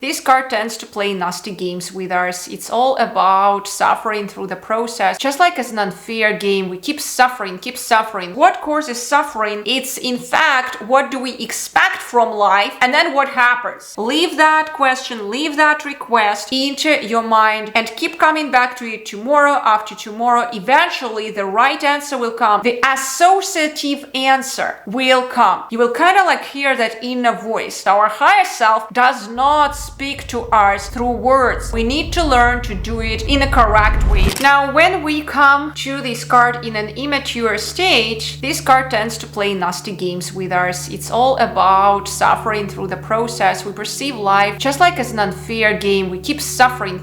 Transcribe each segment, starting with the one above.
This card tends to play nasty games with us. It's all about suffering through the process. Just like as an unfair game, we keep suffering. What causes suffering? It's in fact, what do we expect from life? And then what happens? Leave that question, leave that request into your mind and keep coming back to it tomorrow after tomorrow. Eventually, the right answer will come. The associative answer will come. You will kind of like hear that inner voice. Our higher self does not speak to us through words. We need to learn to do it in a correct way. Now, when we come to this card in an immature stage, this card tends to play nasty games with us. It's all about suffering through the process. We perceive life just like as an unfair game. We keep suffering.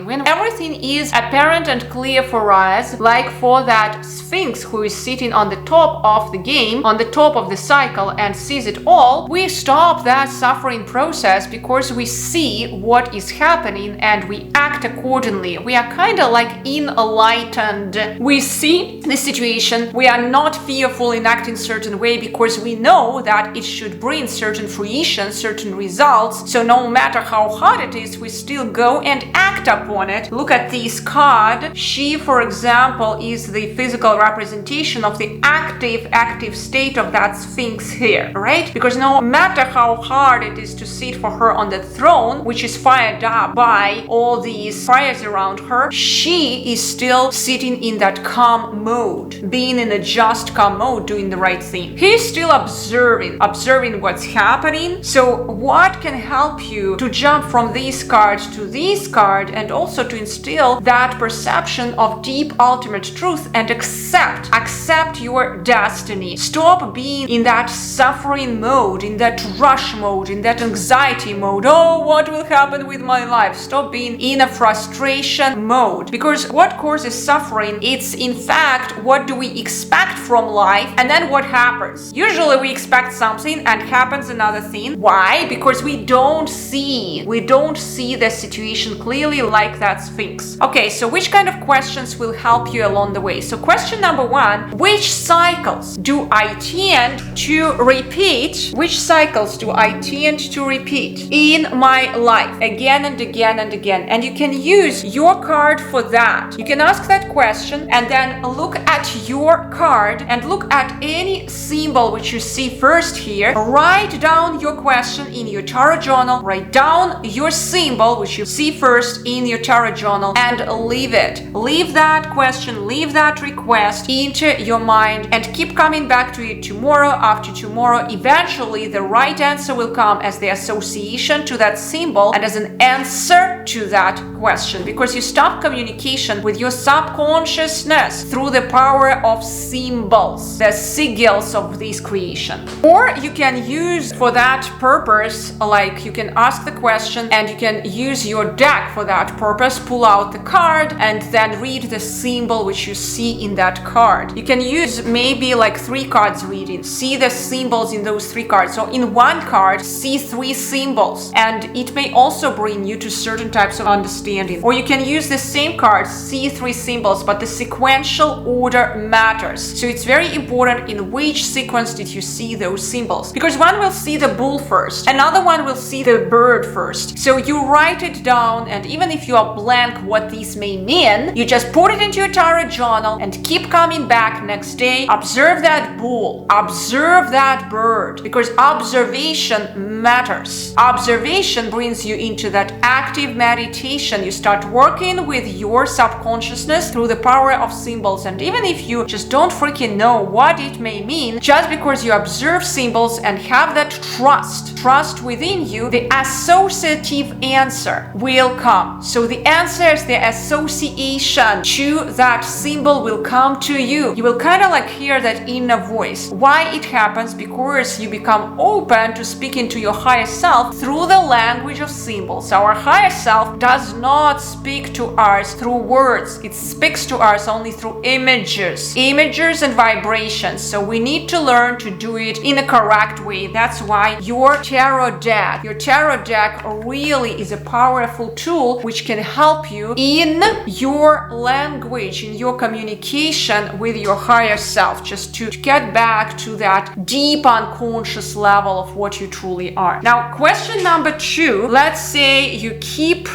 When everything is apparent and clear for us, like for that Sphinx who is sitting on the top of the game, on the top of the cycle and sees it all, we stop that suffering process because we see what is happening and we act accordingly. We are kind of like enlightened. We see the situation. We are not fearful in acting certain way because we know that it should bring certain fruition, certain results. So no matter how hard it is, we still go and act upon it. Look at this card. She, for example, is the physical representation of the active state of that Sphinx here, right? Because no matter how hard it is to sit for her on the throne, which is fired up by all these fires around her, she is still sitting in that calm mode, being in a just calm mode, doing the right thing. He's still observing what's happening. So what can help you to jump from this card to this card and also to instill that perception of deep ultimate truth and accept your destiny. Stop being in that suffering mode, in that rush mode, in that anxiety mode. Oh, what will happen with my life? Stop being in a frustration mode, because what causes suffering? It's in fact, what do we expect from life and then what happens? Usually we expect something and happens another thing. Why? Because we don't see the situation clearly like that Sphinx. Okay, so which kind of questions will help you along the way? So question number one, which cycles do I tend to repeat? Which cycles do I tend to repeat in my life again and again and again? And you can use your card for that. You can ask that question and then look at your card and look at any symbol which you see first here. Write down your question in your tarot journal. Write down your symbol which you see first in your tarot journal and leave it. Leave that question, leave that request into your mind and keep coming back to it tomorrow after tomorrow. Eventually, the right answer will come as the association to that symbol and as an answer to that question, because you stop communication with your subconsciousness through the power of symbols, the sigils of this creation. Or you can use for that purpose, like you can ask the question and you can use your deck for that purpose, pull out the card and then read the symbol which you see in that card. You can use maybe like 3 cards reading, see the symbols in those 3 cards. So in one card, see 3 symbols, and it may also bring you to certain types of understanding. Or you can use the same card, see 3 symbols, but the sequential order matters. So it's very important in which sequence did you see those symbols, because one will see the bull first, another one will see the bird first. So you write it down, and even if you are blank what these may mean, you just put it into your tarot journal and keep coming back next day. Observe that bull, observe that bird, because observation matters. Observation brings you into that active meditation. You start working with your subconsciousness through the power of symbols. And even if you just don't freaking know what it may mean, just because you observe symbols and have that trust within you, the associative answer will come. So the answer is the association to that symbol will come to you. You will kind of like hear that inner voice. Why it happens? Because you become open to speaking to your higher self through the language of symbols. Our higher self does not speak to us through words. It speaks to us only through images and vibrations. So we need to learn to do it in a correct way. That's why your tarot deck really is a powerful tool which can help you in your your language, in your communication with your higher self, just to get back to that deep unconscious level of what you truly are. Now, question number 2, let's say you keep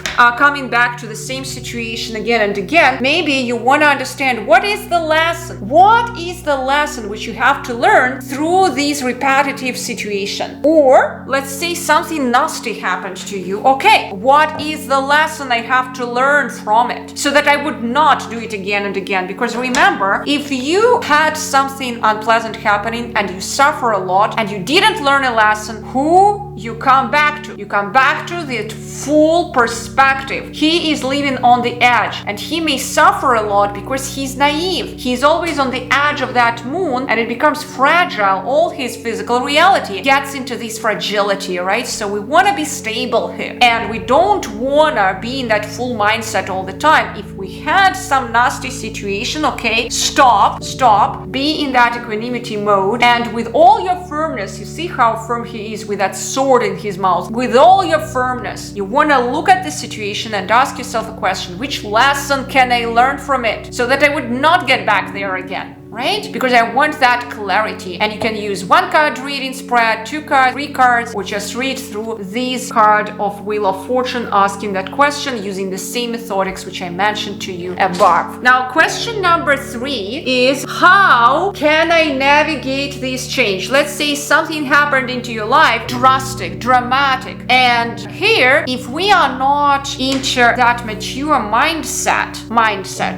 coming back to the same situation again and again. Maybe you want to understand what is the lesson? What is the lesson which you have to learn through these repetitive situations? Or let's say something nasty happened to you. Okay, what is the lesson I have to learn from it so that I would not do it again and again? Because remember, if you had something unpleasant happening and you suffer a lot and you didn't learn a lesson, who you come back to? You come back to the full perspective. He is living on the edge and he may suffer a lot because he's naive. He's always on the edge of that moon and it becomes fragile. All his physical reality gets into this fragility, right? So we want to be stable here and we don't want to be in that full mindset all the time. If we had some nasty situation, okay, stop, be in that equanimity mode, and with all your firmness, you see how firm he is with that sword in his mouth. With all your firmness, you want to look at the situation and ask yourself a question: which lesson can I learn from it so that I would not get back there again? Right? Because I want that clarity. And you can use 1 card reading spread, 2 cards, 3 cards, or just read through this card of Wheel of Fortune asking that question using the same methodics which I mentioned to you above. Now, question number 3 is, how can I navigate this change? Let's say something happened into your life, drastic, dramatic. And here, if we are not into that mature mindset,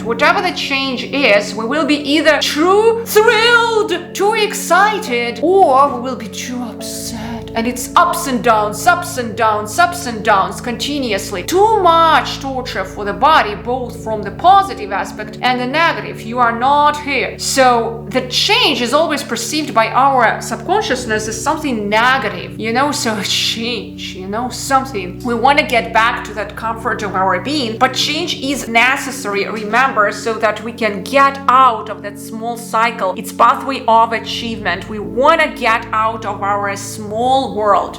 whatever the change is, we will be either too thrilled, too excited, or we will be too upset. And it's ups and downs, ups and downs, ups and downs continuously. Too much torture for the body, both from the positive aspect and the negative. You are not here. So the change is always perceived by our subconsciousness as something negative, so change, something. We want to get back to that comfort of our being, but change is necessary, remember, so that we can get out of that small cycle. It's pathway of achievement. We want to get out of our small world.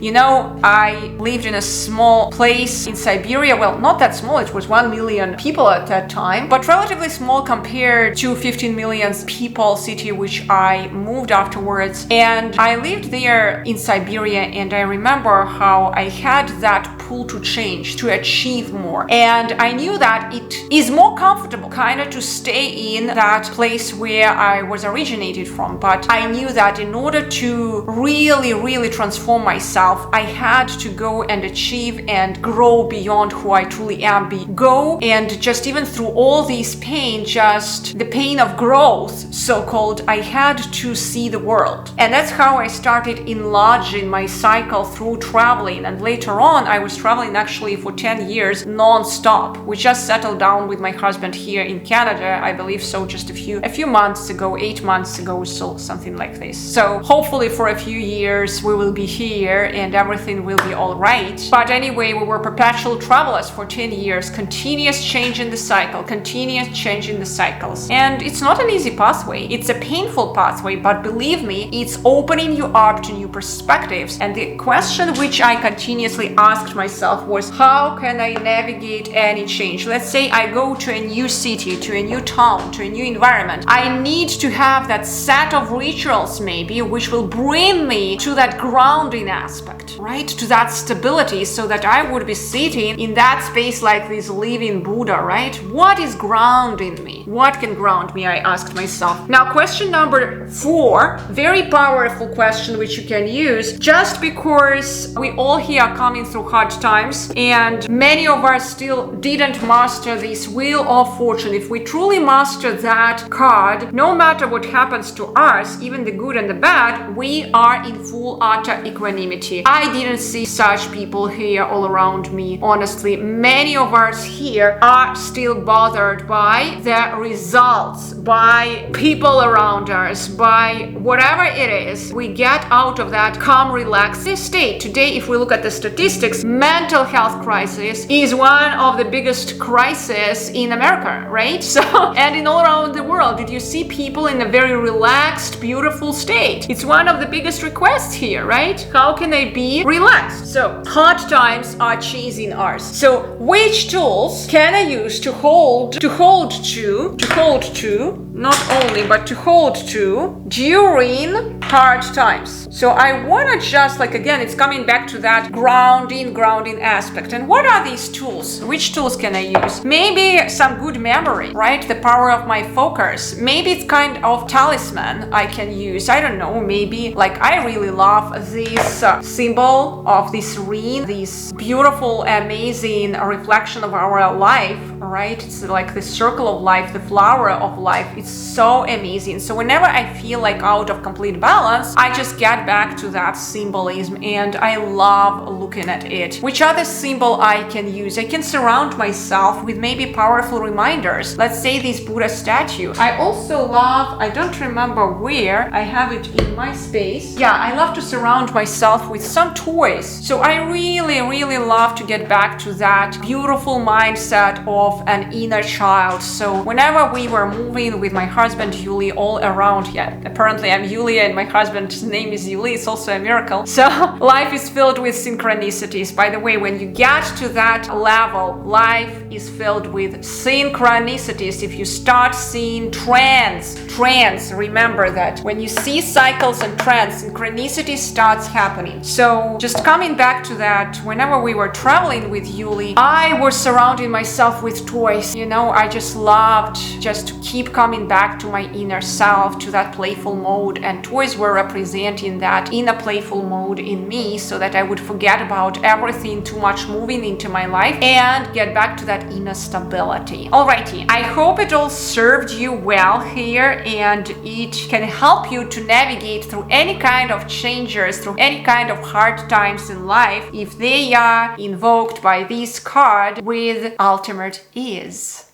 I lived in a small place in Siberia. Well, not that small. It was 1 million people at that time, but relatively small compared to 15 million people city which I moved afterwards. And I lived there in Siberia, and I remember how I had that pull to change, to achieve more. And I knew that it is more comfortable kind of to stay in that place where I was originated from. But I knew that in order to really transform myself, I had to go and achieve and grow beyond who I truly am. Go and just even through all these pain, just the pain of growth, so-called, I had to see the world. And that's how I started enlarging my cycle through traveling. And later on, I was traveling actually for 10 years non-stop. We just settled down with my husband here in Canada, I believe so, just a few months ago, 8 months ago, so something like this. So hopefully for a few years we will be here and everything will be all right. But anyway, we were perpetual travelers for 10 years, continuous change in the cycle, continuous change in the cycles. And it's not an easy pathway. It's a painful pathway, but believe me, it's opening you up to new perspectives. And the question which I continuously asked myself was, how can I navigate any change? Let's say I go to a new city, to a new town, to a new environment. I need to have that set of rituals maybe which will bring me to that grounding aspect, right? To that stability, so that I would be sitting in that space like this living Buddha, right? What is grounding me? What can ground me? I asked myself. Now, question number 4, very powerful question which you can use, just because we all here are coming through hard times and many of us still didn't master this Wheel of Fortune. If we truly master that card, no matter what happens to us, even the good and the bad, we are in full utter equanimity. I didn't see such people here all around me. Honestly, many of us here are still bothered by the results, by people around us, by whatever it is. We get out of that calm, relaxed state. Today, if we look at the statistics, mental health crisis is one of the biggest crises in America, right? So, and in all around the world, did you see people in a very relaxed, beautiful state? It's one of the biggest requests here, right? How can I be relaxed? So, hard times are chasing us. So, which tools can I use to hold to, not only, but to hold to during hard times? So I want to just again, it's coming back to that grounding aspect. And what are these tools? Which tools can I use? Maybe some good memory, right? The power of my focus. Maybe it's kind of talisman I can use. I don't know, maybe I really love this symbol of this ring, this beautiful, amazing reflection of our life, right? It's like the circle of life, the flower of life. It's so amazing. So whenever I feel out of complete balance, I just get back to that symbolism and I love looking at it. Which other symbol I can use? I can surround myself with maybe powerful reminders. Let's say this Buddha statue. I also love, I don't remember where, I have it in my space. Yeah, I love to surround myself with some toys. So I really love to get back to that beautiful mindset of an inner child. So whenever we were moving with my husband Yuli all around, yeah, apparently I'm Yulia and my husband's name is Yuli, it's also a miracle. So life is filled with synchronicities. By the way, when you get to that level, life is filled with synchronicities. If you start seeing trends, remember that when you see cycles and trends, synchronicity starts happening. So just coming back to that, whenever we were traveling with Yuli, I was surrounding myself with toys. I just loved just to keep coming back to my inner self, to that playful mode, and toys were representing that in a playful mode in me so that I would forget about everything too much moving into my life and get back to that inner stability. Alrighty, I hope it all served you well here and it can help you to navigate through any kind of changes, through any kind of hard times in life if they are invoked by this card with ultimate ease.